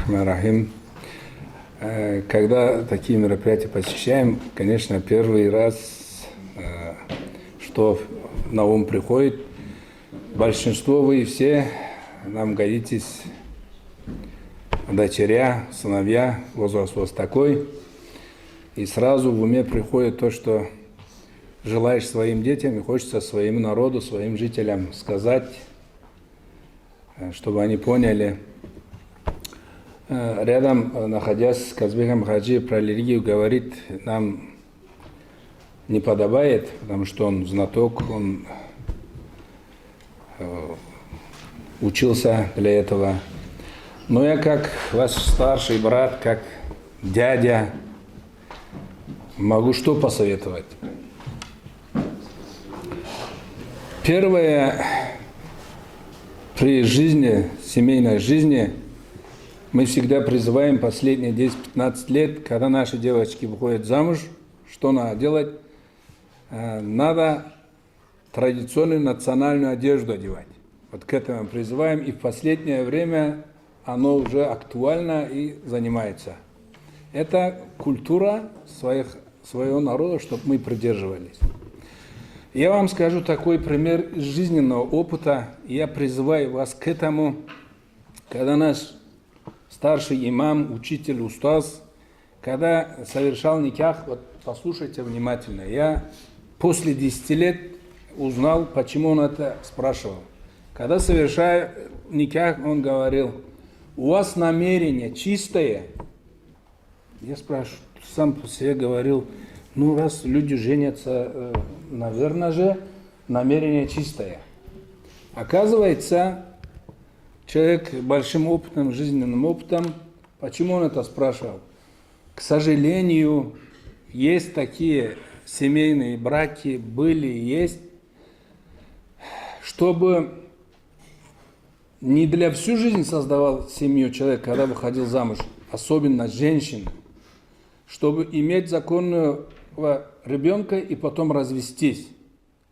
Бисмиллахир-рахманир-рахим. Когда такие мероприятия посещаем, конечно, первый раз, что на ум приходит, большинство вы все нам годитесь дочеря, сыновья, возраст у вас такой, и сразу в уме приходит то, что желаешь своим детям и хочется своему народу, своим жителям сказать, чтобы они поняли. Рядом, находясь с Казбеком Хаджи, про религию говорит, нам не подобает, потому что он знаток, он учился для этого. Но я как ваш старший брат, как дядя, могу что посоветовать? Первое, при жизни, семейной жизни, мы всегда призываем последние 10-15 лет, когда наши девочки выходят замуж, что надо делать? Надо традиционную национальную одежду одевать. Вот к этому призываем, и в последнее время оно уже актуально и занимается. Это культура своего народа, чтобы мы придерживались. Я вам скажу такой пример из жизненного опыта. Я призываю вас к этому, когда наш старший имам, учитель, устаз, когда совершал никах, вот послушайте внимательно, я после 10 лет узнал, почему он это спрашивал. Когда совершая никах, он говорил, у вас намерение чистое. Я спрашиваю, сам по себе говорил, ну раз люди женятся, наверное же, намерение чистое. Оказывается, человек с большим опытом, жизненным опытом, почему он это спрашивал? К сожалению, есть такие семейные браки, были и есть, чтобы не для всю жизнь создавал семью человек, когда выходил замуж, особенно женщин, чтобы иметь законного ребенка и потом развестись.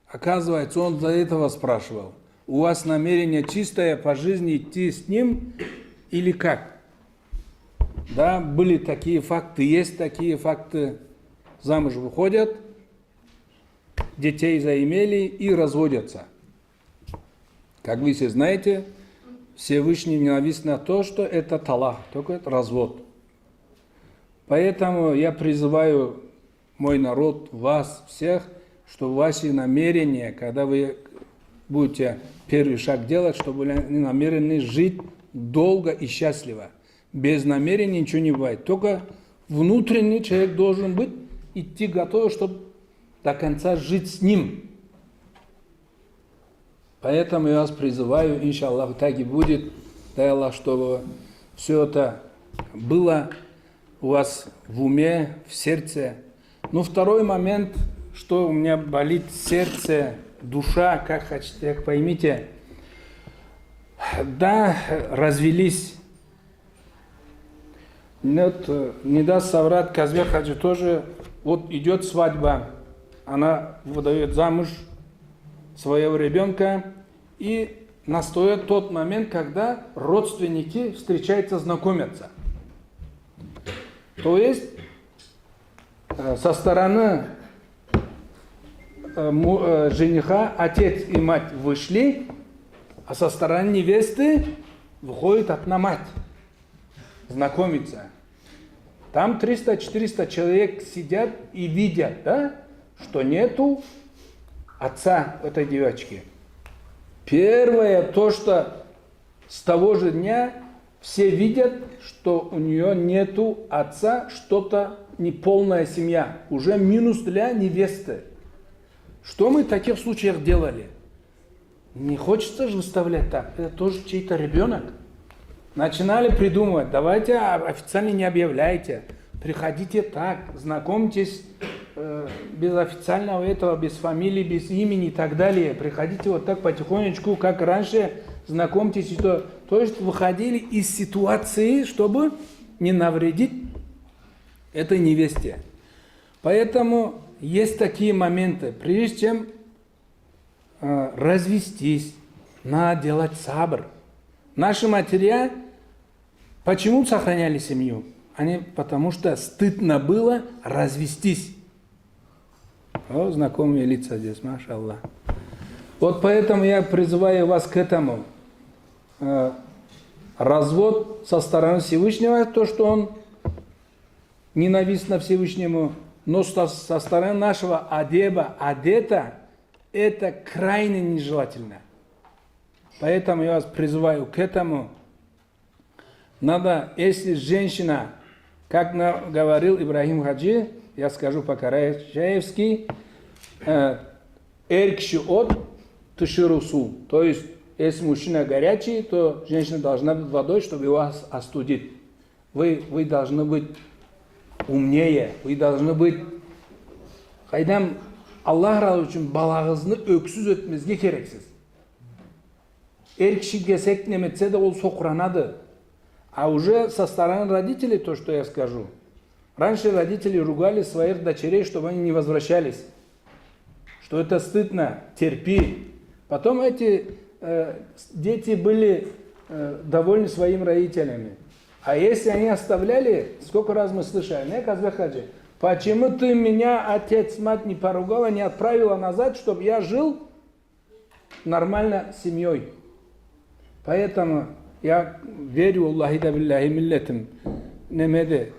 Оказывается, он за этого спрашивал. У вас намерение чистое по жизни идти с ним или как? Да, были такие факты, есть такие факты. Замуж выходят, детей заимели и разводятся. Как вы все знаете, Всевышний ненавистен на то, что это талах, только это развод. Поэтому я призываю мой народ, вас всех, что ваши намерения, когда вы будете первый шаг делать, чтобы вы намерены жить долго и счастливо. Без намерения ничего не бывает. Только внутренний человек должен быть, идти готов, чтобы до конца жить с ним. Поэтому я вас призываю, иншаллах, так и будет, дай Аллах, чтобы все это было у вас в уме, в сердце. Ну, второй момент, что у меня болит сердце, душа, как хотите, как поймите. Да, развелись. Нет, не даст соврать, Казбек Хаджи тоже, вот идет свадьба, она выдает замуж своего ребенка, и настает тот момент, когда родственники встречаются, знакомятся. То есть, со стороны жениха отец и мать вышли, а со стороны невесты выходит одна мать, знакомиться. Там 300-400 человек сидят и видят, да, что нету отца этой девочки. Первое, то, что с того же дня все видят, что у нее нету отца, что-то неполная семья, уже минус для невесты. Что мы в таких случаях делали? Не хочется же выставлять так, это тоже чей-то ребенок. Начинали придумывать, давайте официально не объявляйте, приходите так, знакомьтесь без официального этого, без фамилии, без имени и так далее. Приходите вот так потихонечку, как раньше, знакомьтесь. И то есть выходили из ситуации, чтобы не навредить этой невесте. Поэтому есть такие моменты, прежде чем развестись, надо делать сабр. Наши матеря Почему сохраняли семью? Потому что стыдно было развестись. О, знакомые лица здесь, маша Аллах. Вот поэтому я призываю вас к этому. Развод со стороны Всевышнего, то, что он ненавистно Всевышнему, но со стороны нашего адета, это крайне нежелательно. Поэтому я вас призываю к этому. Надо, если женщина, как говорил Ибрагим Хаджи, я скажу по-карачаевски, эркши от туширусу. То есть, если мужчина горячий, то женщина должна быть водой, чтобы его остудить. Вы должны быть умнее, вы должны быть... Қайдам Аллах разы үшін балағызны өксіз өтмезге керексіз. Эркши кесек неметсе де ол соқыранады. А уже со стороны родителей то, что я скажу. Раньше родители ругали своих дочерей, чтобы они не возвращались. Что это стыдно, терпи. Потом эти дети были довольны своими родителями. А если они оставляли, сколько раз мы слышали, не Казбек-хаджи, почему ты меня, отец, мать, не поругала, не отправила назад, чтобы я жил нормально с семьей. Поэтому я верю, Аллахи да биллахи миллетим, немеде,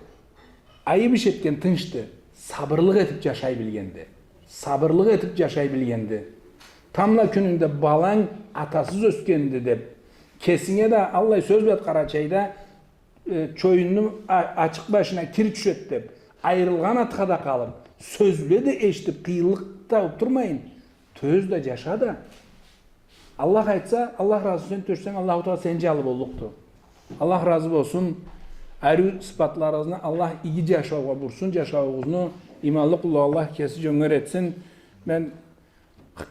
айып еткен тыншты, сабырлық етіп жашай білгенді. Сабырлық етіп жашай білгенді. Тамла күнінде балаң атасыз өскенді деп. Кесіңе де Аллах сөз бет Қарачайда чойынның açık başına kir düşet деп. Айырылған атқа да қалып, сөзбе де ештіп, қиылықта отырмайын. Төз де жаша да. Аллах айтса, Аллах разы сен төшсең, Аллах Тағала сен жалы болуқты. Аллах разы болсын. Әрі sıfatlarınızı Allah iyi жашауға бұрсын, жашауыңызны иманлы құлы Аллах кесі жөңгөр етсін. Мен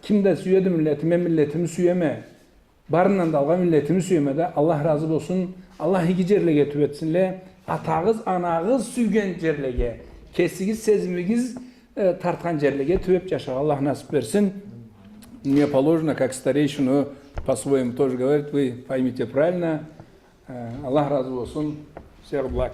kimde süyedi milletime, milletimi süyeme. Barından dalga milletimi süyeme de Allah razı olsun. Allah iki cerlege tüvetsinle. Atağız, anağız süygen cerlege. Kesigiz, sezimigiz tartkan cerlege tüvep yaşa. Allah nasip versin. Мне положено, как старейшину по-своему тоже говорит, вы поймите правильно. Аллах разы болсын. Всех благ.